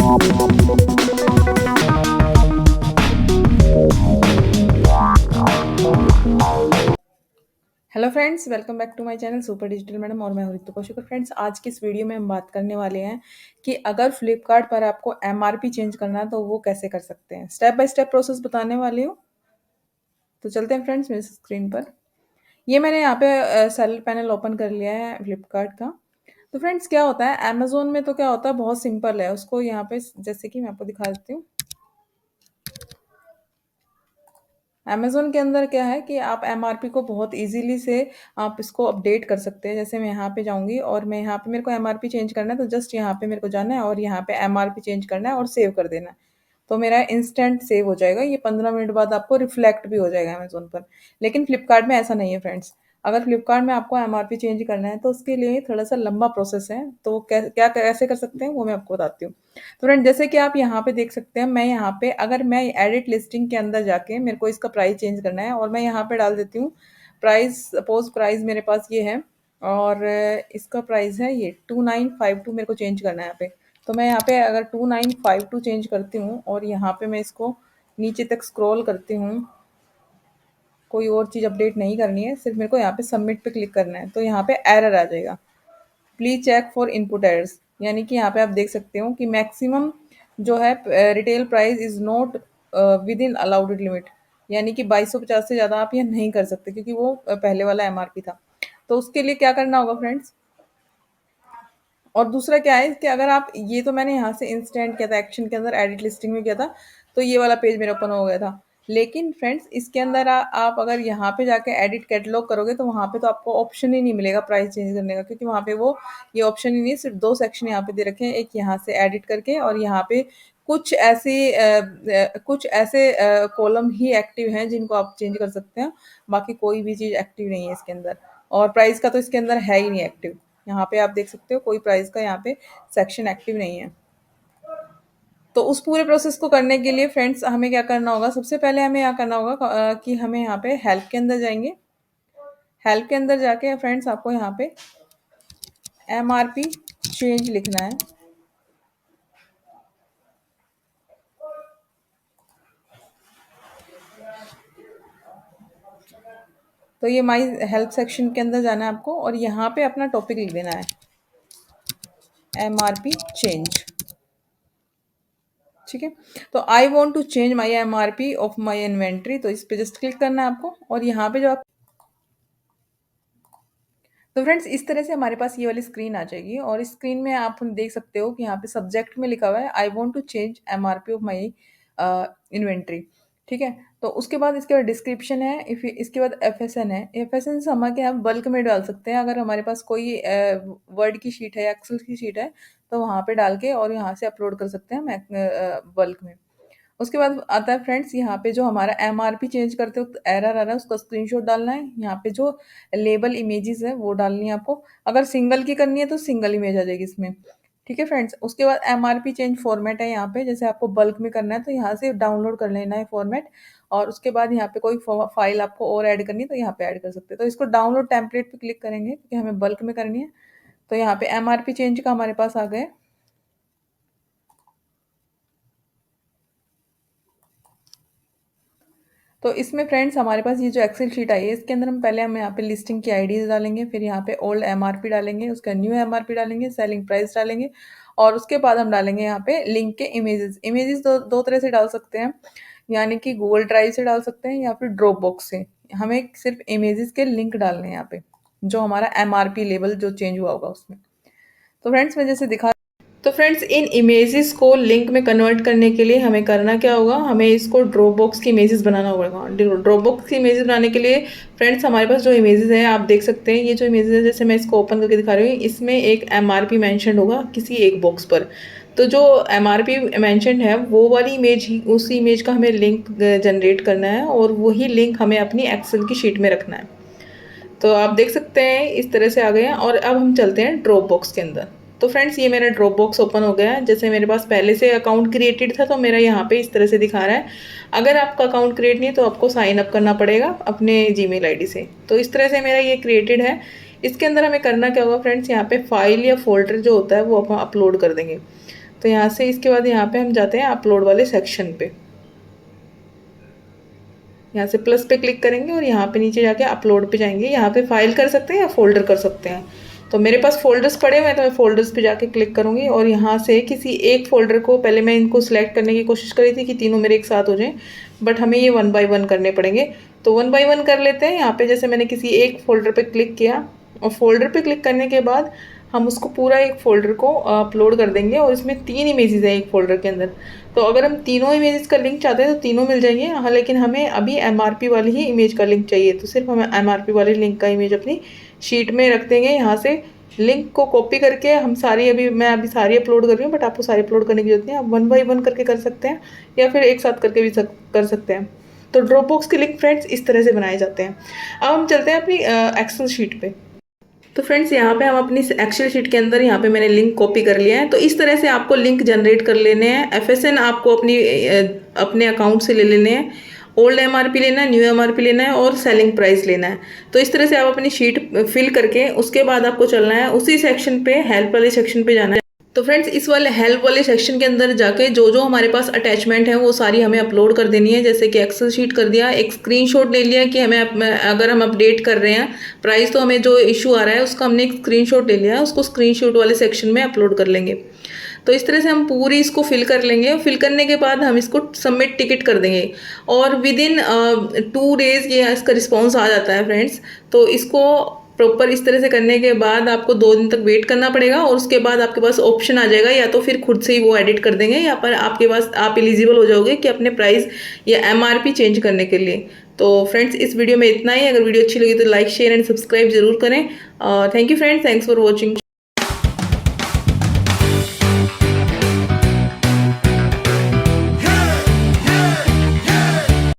Hello friends, welcome back to my channel super digital madam और मैं हूं Ritu Kaushik. Friends, आज की इस वीडियो में हम बात करने वाले हैं कि अगर फ्लिपकार्ट पर आपको एमआरपी चेंज करना है तो वो कैसे कर सकते हैं। स्टेप बाय स्टेप प्रोसेस बताने वाली हूँ। तो चलते हैं फ्रेंड्स मेरे स्क्रीन पर। ये मैंने यहाँ पे सेलर पैनल ओपन कर लिया है फ्लिपकार्ट का। तो फ्रेंड्स, क्या होता है अमेजोन में, तो क्या होता है बहुत सिंपल है। उसको यहाँ पे जैसे कि मैं आपको दिखा देती हूँ। अमेज़न के अंदर क्या है कि आप एमआरपी को बहुत ईज़िली से आप इसको अपडेट कर सकते हैं। जैसे मैं यहाँ पे जाऊँगी और मैं यहाँ पे मेरे को एमआरपी चेंज करना है, तो जस्ट यहाँ पे मेरे को जाना है और यहाँ पे एमआरपी चेंज करना है और सेव कर देना है। तो मेरा इंस्टेंट सेव हो जाएगा। ये 15 मिनट बाद आपको रिफ्लेक्ट भी हो जाएगा अमेज़न पर। लेकिन फ्लिपकार्ट में ऐसा नहीं है फ्रेंड्स। अगर फ्लिपकार्ट में आपको एमआरपी चेंज करना है तो उसके लिए थोड़ा-सा लंबा प्रोसेस है। तो कैसे कर सकते हैं वो मैं आपको बताती हूँ। तो फ्रेंड, जैसे कि आप यहाँ पे देख सकते हैं, मैं यहाँ पे अगर मैं एडिट लिस्टिंग के अंदर जाके मेरे को इसका प्राइस चेंज करना है और मैं यहाँ पे डाल देती हूँ प्राइस। सपोज प्राइस मेरे पास ये है और इसका प्राइस है ये 2952। मेरे को चेंज करना है यहाँ पे। तो मैं यहाँ पे अगर 2952 चेंज करती हूँ और यहाँ पे मैं इसको नीचे तक स्क्रॉल करती हूँ, कोई और चीज़ अपडेट नहीं करनी है, सिर्फ मेरे को यहाँ पे सबमिट पे क्लिक करना है। तो यहाँ पे एरर आ जाएगा, please check for input errors. यानी कि यहाँ पे आप देख सकते हो कि मैक्सिमम जो है retail price is not with in allowed limit. यानी कि 2250 से ज़्यादा आप ये नहीं कर सकते क्योंकि वो पहले वाला एमआरपी था। तो उसके लिए क्या करना होगा फ्रेंड्स। और दूसरा क्या है कि अगर आप ये, तो मैंने यहाँ से इंस्टेंट किया था, एक्शन के अंदर एडिट लिस्टिंग में किया था, तो ये वाला पेज मेरा ओपन हो गया था। लेकिन फ्रेंड्स, इसके अंदर आप अगर यहाँ पे जाके एडिट कैटलॉग करोगे तो वहाँ पे तो आपको ऑप्शन ही नहीं मिलेगा प्राइस चेंज करने का, क्योंकि वहाँ पे वो ये ऑप्शन ही नहीं, सिर्फ दो सेक्शन यहाँ पे दे रखे हैं। एक यहाँ से एडिट करके और यहाँ पे कुछ ऐसे कॉलम ही एक्टिव हैं जिनको आप चेंज कर सकते हैं। बाकी कोई भी चीज़ एक्टिव नहीं है इसके अंदर। और प्राइस का तो इसके अंदर है ही नहीं एक्टिव। यहाँ पे आप देख सकते हो कोई प्राइस का यहाँ पे सेक्शन एक्टिव नहीं है। तो उस पूरे प्रोसेस को करने के लिए फ्रेंड्स हमें क्या करना होगा, सबसे पहले हमें यहाँ करना होगा कि हमें यहाँ पे हेल्प के अंदर जाएंगे। हेल्प के अंदर जाके फ्रेंड्स आपको यहाँ पे एमआरपी चेंज लिखना है। तो ये माई हेल्प सेक्शन के अंदर जाना है आपको और यहाँ पे अपना टॉपिक लिख देना है, एमआरपी चेंज। ठीक है। तो I want to change my MRP of my inventory, तो इस पे जस्ट क्लिक करना है आपको। और यहाँ पे जो आप, तो फ्रेंड्स इस तरह से हमारे पास ये वाली स्क्रीन आ जाएगी और इस स्क्रीन में आप देख सकते हो कि यहाँ पे सब्जेक्ट में लिखा हुआ है I want to change MRP of my inventory. ठीक है। तो उसके बाद इसके बाद डिस्क्रिप्शन है, इफ इसके बाद एफएसएन है। एफएसएन से हम क्या बल्क में डाल सकते हैं। अगर हमारे पास कोई वर्ड की शीट है या एक्सेल की शीट है तो वहाँ पे डाल के और यहाँ से अपलोड कर सकते हैं हम बल्क में। उसके बाद आता है फ्रेंड्स यहाँ पे जो हमारा एमआरपी चेंज करते वक्त एरर आ रहा है उसका स्क्रीनशॉट डालना है। यहाँ पे जो लेबल इमेजेस है वो डालनी है आपको। अगर सिंगल की करनी है तो सिंगल इमेज आ जाएगी इसमें। ठीक है फ्रेंड्स। उसके बाद एमआरपी चेंज फॉर्मेट है यहाँ पे, जैसे आपको बल्क में करना है तो यहाँ से डाउनलोड कर लेना है फॉर्मेट। और उसके बाद यहाँ पे कोई फाइल आपको और ऐड करनी है तो यहाँ पे ऐड कर सकते हैं। तो इसको डाउनलोड टेम्पलेट पे क्लिक करेंगे क्योंकि हमें बल्क में करनी है। तो यहाँ पे एमआरपी चेंज का हमारे पास आ गए। तो इसमें फ्रेंड्स हमारे पास ये जो एक्सेल शीट आई है इसके अंदर हम यहाँ पे लिस्टिंग की आईडीज डालेंगे, फिर यहाँ पे ओल्ड एमआरपी डालेंगे, उसका न्यू एमआरपी डालेंगे, सेलिंग प्राइस डालेंगे और उसके बाद हम डालेंगे यहाँ पे लिंक के इमेजेस। इमेजेस दो तरह से डाल सकते हैं, यानी कि गूगल ड्राइव से डाल सकते हैं या फिर ड्रॉप बॉक्स से। हमें सिर्फ इमेजेस के लिंक डालने हैं यहाँ पे, जो हमारा एमआरपी लेवल जो चेंज हुआ होगा उसमें। तो फ्रेंड्स मैं जैसे दिखा, तो फ्रेंड्स इन इमेजेस को लिंक में कन्वर्ट करने के लिए हमें करना क्या होगा, हमें इसको ड्रॉप बॉक्स की इमेजेस बनाना होगा। ड्रॉप बॉक्स की इमेजेस बनाने के लिए फ्रेंड्स हमारे पास जो इमेजेस हैं आप देख सकते हैं, ये जो इमेजेस है जैसे मैं इसको ओपन करके दिखा रही हूँ, इसमें एक एमआरपी मेंशन होगा किसी एक बॉक्स पर। तो जो एमआरपी मेंशन है वो वाली इमेज ही, उस इमेज का हमें लिंक जनरेट करना है और वही लिंक हमें अपनी एक्सेल की शीट में रखना है। तो आप देख सकते हैं इस तरह से आ गए हैं। और अब हम चलते हैं ड्रॉप बॉक्स के अंदर। तो फ्रेंड्स ये मेरा ड्रॉप बॉक्स ओपन हो गया है। जैसे मेरे पास पहले से अकाउंट क्रिएटेड था तो मेरा यहाँ पे इस तरह से दिखा रहा है। अगर आपका अकाउंट क्रिएट नहीं है तो आपको साइन अप करना पड़ेगा अपने जीमेल आईडी से। तो इस तरह से मेरा ये क्रिएटेड है। इसके अंदर हमें करना क्या होगा फ्रेंड्स, यहाँ पे फाइल या फोल्डर जो होता है वो हम अपलोड कर देंगे। तो यहाँ से इसके बाद यहाँ पे हम जाते हैं अपलोड वाले सेक्शन पे। यहाँ से प्लस पे क्लिक करेंगे और यहाँ पे नीचे जाके अपलोड पे जाएंगे। यहाँ पे फाइल कर सकते हैं या फोल्डर कर सकते हैं। तो मेरे पास फोल्डर्स पड़े हुए हैं तो मैं फोल्डर्स पे जाके क्लिक करूँगी और यहाँ से किसी एक फोल्डर को, पहले मैं इनको सिलेक्ट करने की कोशिश करी थी कि तीनों मेरे एक साथ हो जाएं, बट हमें ये 1 बाय 1 करने पड़ेंगे। तो 1 बाय 1 कर लेते हैं। यहाँ पे जैसे मैंने किसी एक फोल्डर पे क्लिक किया और फोल्डर पे क्लिक करने के बाद हम उसको पूरा एक फ़ोल्डर को अपलोड कर देंगे और इसमें 3 इमेजेस हैं एक फ़ोल्डर के अंदर। तो अगर हम तीनों इमेजेस का लिंक चाहते हैं तो तीनों मिल जाएंगे। हाँ, लेकिन हमें अभी एमआरपी वाली ही इमेज का लिंक चाहिए, तो सिर्फ हम एमआरपी वाले लिंक का इमेज अपनी शीट में रख देंगे। यहाँ से लिंक को कॉपी करके हम सारी, मैं अभी सारी अपलोड कर रही हूँ, बट आपको सारी अपलोड करने की जरूरत नहीं है। आप 1 बाय 1 करके कर सकते हैं या फिर एक साथ करके भी कर सकते हैं। तो ड्रॉपबॉक्स के लिंक फ्रेंड्स इस तरह से बनाए जाते हैं। अब हम चलते हैं अपनी एक्सेल शीट पे। तो फ्रेंड्स यहाँ पे हम अपनी एक्सेल शीट के अंदर यहाँ पे मैंने लिंक कॉपी कर लिया है। तो इस तरह से आपको लिंक जनरेट कर लेने हैं। एफएसएन आपको अपने अकाउंट से ले लेने हैं। ओल्ड एमआरपी लेना है, न्यू एमआरपी लेना है और सेलिंग प्राइस लेना है। तो इस तरह से आप अपनी शीट फिल करके उसके बाद आपको चलना है उसी सेक्शन पे, हेल्प वाले सेक्शन पे जाना है। तो फ्रेंड्स इस वाले हेल्प वाले सेक्शन के अंदर जाके जो जो हमारे पास अटैचमेंट है वो सारी हमें अपलोड कर देनी है। जैसे कि एक्सेल शीट कर दिया, एक स्क्रीनशॉट ले लिया कि हमें अगर हम अपडेट कर रहे हैं प्राइस, तो हमें जो इशू आ रहा है उसका हमने एक स्क्रीनशॉट ले लिया है, उसको स्क्रीनशॉट वाले सेक्शन में अपलोड कर लेंगे। तो इस तरह से हम पूरी इसको फिल कर लेंगे। फिल करने के बाद हम इसको सबमिट टिकट कर देंगे और विद इन 2 डेज़ ये इसका रिस्पॉन्स आ जाता है फ्रेंड्स। तो इसको प्रॉपर इस तरह से करने के बाद आपको 2 दिन तक वेट करना पड़ेगा और उसके बाद आपके पास ऑप्शन आ जाएगा, या तो फिर खुद से ही वो एडिट कर देंगे या पर आपके पास आप एलिजिबल हो जाओगे कि अपने प्राइस या एमआरपी चेंज करने के लिए। तो फ्रेंड्स इस वीडियो में इतना ही। अगर वीडियो अच्छी लगी तो लाइक, शेयर एंड सब्सक्राइब जरूर करें। Thank you friends, thanks for watching.